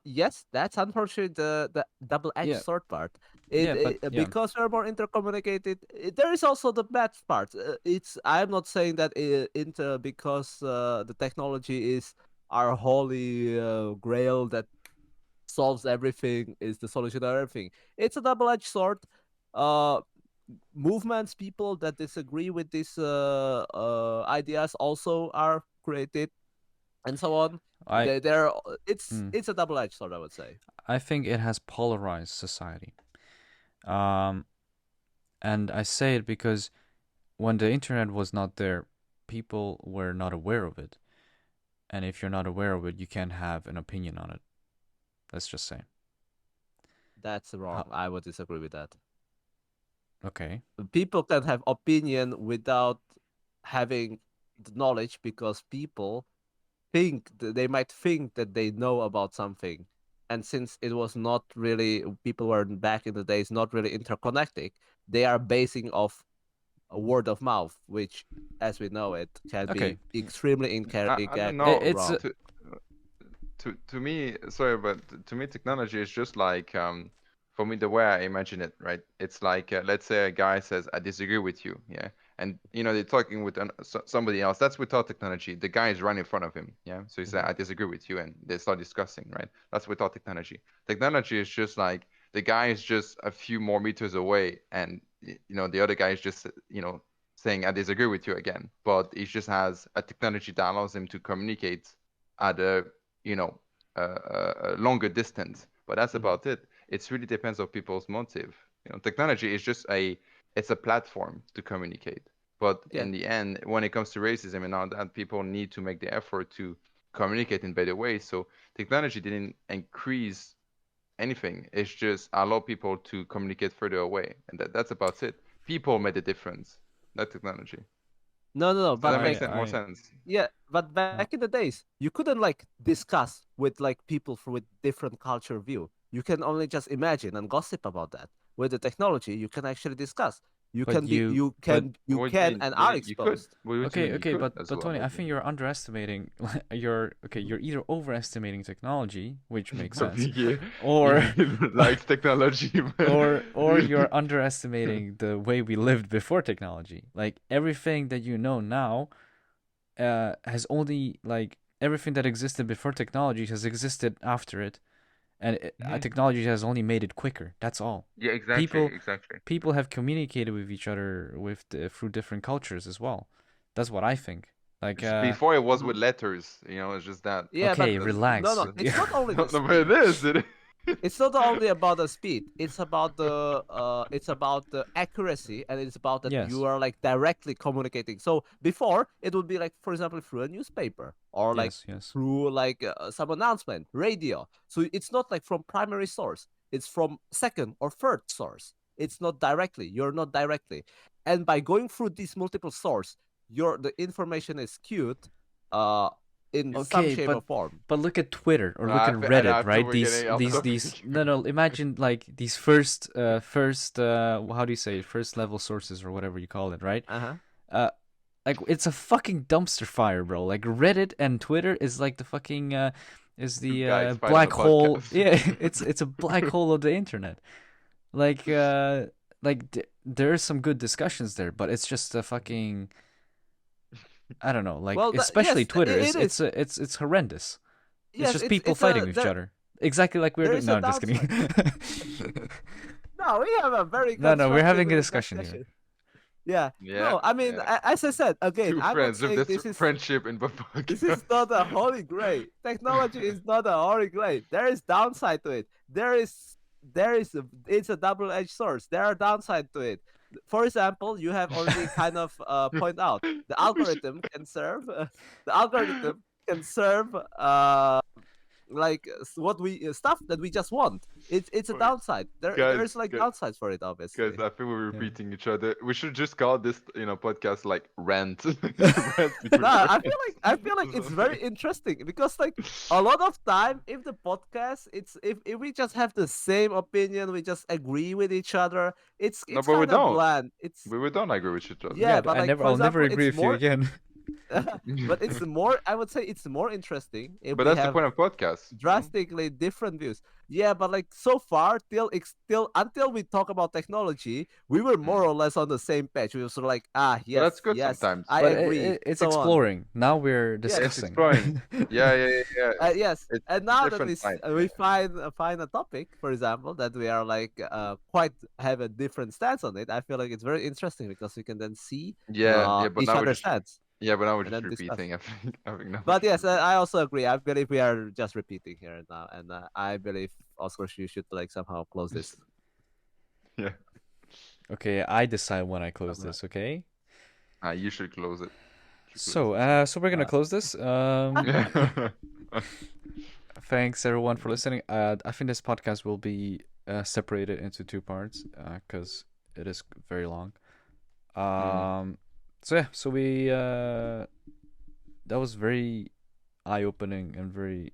Yes, that's unfortunately the double-edged Yeah, sword part. yeah, but yeah, Because we're more intercommunicated. There is also the bad part. It's I'm not saying that because the technology is our holy grail that solves everything, is the solution to everything. It's a double-edged sword. Uh, Movements, people that disagree with these ideas also are created, and so on. I They're mm, it's a double-edged sword, I would say. I think it has polarized society. Um, and I say it because when the internet was not there, people were not aware of it. And if you're not aware of it, you can't have an opinion on it. Let's just say. That's How, wrong. I would disagree with that. okay. People can have opinion without having the knowledge, because people they might think that they know about something, and since it was not really, people were back in the days not really interconnected, they are basing off a word of mouth, which, as we know, it can Okay. be extremely I don't It, know. it's wrong. To me, sorry, but to me, technology is just like for me the way I imagine it, right? It's like let's say a guy says, "I disagree with you," yeah, and they're talking with somebody else. That's without technology. The guy is right in front of him, yeah. So he said, Hmm. "I disagree with you," and they start discussing, right? That's without technology. Technology is just like the guy is just a few more meters away, and the other guy is just saying, "I disagree with you" again, but he just has a technology that allows him to communicate at a you know a longer distance. But that's Hmm. about it. It really depends on people's motive. Technology is just it's a platform to communicate. But Yeah. in the end, when it comes to racism and all that, people need to make the effort to communicate in better ways. So technology didn't increase anything. It's just allow people to communicate further away, and that's about it. People made a difference, not technology. No, no, no. Does that But make back, more I sense? yeah, but back uh, in the days, you couldn't like discuss with like people with different culture view. You can only just imagine and gossip about that. With the technology, you can actually discuss. You But can be, you, but you What do you can mean? and What are do you could? exposed. What do you okay, mean? You okay, could as but well, Tony, I I think think. you're underestimating. You're either overestimating technology, which makes sense, Yeah, or he likes technology, but or you're underestimating the way we lived before technology. Like everything that you know now, has only like everything that existed before technology has existed after it, and Mhm. technology has only made it quicker. That's all. Yeah, exactly, People exactly. people have communicated with each other through different cultures as well. That's what I think. Like, Before it was with Mhm. letters, it's just that. Yeah, but okay, no, relax. no, it's not only No, the no, but it speed. is. It's not only about the speed. It's about the accuracy, and it's about that you Yes, are like directly communicating. So before it would be like, for example, through a newspaper or like yes, yes. through like some announcement, radio. So it's not like from primary source. It's from second or third source. It's not directly. You're not directly, and by going through these multiple source, the information is skewed, uh, in some Okay, shape or form. but look at Twitter or No, look at and Reddit, I feel right? we're getting off These topic. no no. Imagine like these first how do you say it? First level sources or whatever you call it, right? Uh huh. Uh, like it's a fucking dumpster fire, bro. Like Reddit and Twitter is like the fucking is Two the guys fight on a black hole. podcast. Yeah, it's a black hole of the internet. Like there's some good discussions there, but it's just a fucking I don't know. Like Well, especially yes, Twitter is it is. it's horrendous. It's Yes, just people it's fighting a with each other. Exactly like we're there doing. is a No, I'm just kidding. downside. No, we have a very No, no, we're having a constructive discussion here. discussion. Yeah. Yeah, No, I mean, yeah. as I said again, Two I'm not friends with saying this friendship in the this podcast. is not a holy grail. Technology is not a holy grail. There is downside to it. It's a double-edged sword. There are downside to it. For example, you have already kind of point out the We should, algorithm can serve the algorithm can serve like what we stuff that we just want. It's a wait, downside. guys, There's like guys, downsides for it, guys, obviously. I think we're Yeah. repeating each other. We should just call this, podcast like rant, rant No, between I feel like it's very friends. interesting because like a lot of time if the podcast it's if we just have the same opinion, we just agree with each other, No, it's but we kind of don't. bland. It's We don't agree with each other. Yeah, yeah, but but like for I'll never example, agree it's with you more again. but it's more I would say it's more interesting if But we that's the have point of podcasts. drastically different views. Yeah, but like so far, till until we talk about technology, we were more Mm. or less on the same page. We were sort of like, ah, But that's yes, good yes, sometimes. I But agree, it's so on. exploring. Now we're Yes, It's discussing. exploring. Yeah, yeah, yeah, yeah. yes, It's and a now that different time. we find a topic, for example, that we are like quite have a different stance on it. I feel like it's very interesting because we can then see Yeah, yeah, but each now we're other's just stance now we're and just then discuss. repeating. I think now we're But just yes, repeating. I also agree. I believe we are just repeating here now, and I believe Oscar, you should like somehow close this. Yeah. Okay, I decide when I close Alright. this. Okay. You should close it. You should close So, this one. so we're gonna Uh, close this. Yeah. Thanks everyone for listening. I think this podcast will be separated into two parts because it is very long. So yeah, so we that was very eye-opening and very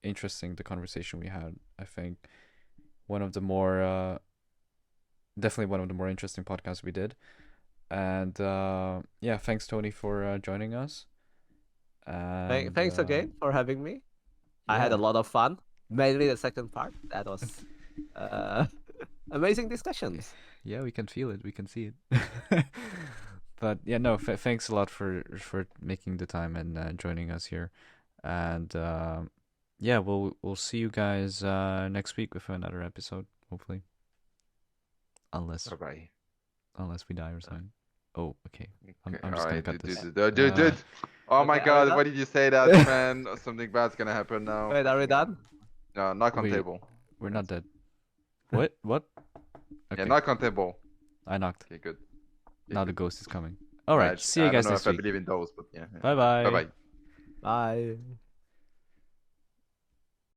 interesting. The conversation we had, I think, one of the more definitely one of the more interesting podcasts we did. And yeah, thanks Tony for joining us. And Thanks again for having me. I had a yeah, lot of fun. Mainly the second part. That was uh, amazing discussions. yeah, we can feel it, we can see it. But yeah, no, thanks a lot for making the time and joining us here. And yeah, we'll see you guys next week with another episode, hopefully. Unless Bye bye. unless we die or something. Oh, okay. Okay. I'm All just gonna right, cut dude, this. dude. Oh my Okay, are we God, why done? did you say that, man? Something bad's gonna happen now. Wait, are we done? No, knock on Wait, table. we're not dead. What? What? Yeah, Okay, knock on table. I knocked. Okay, good. Okay, Now the good. ghost is coming. All right, see you I don't guys know next if I week. believe in those, but yeah. Bye Bye bye. bye. Bye.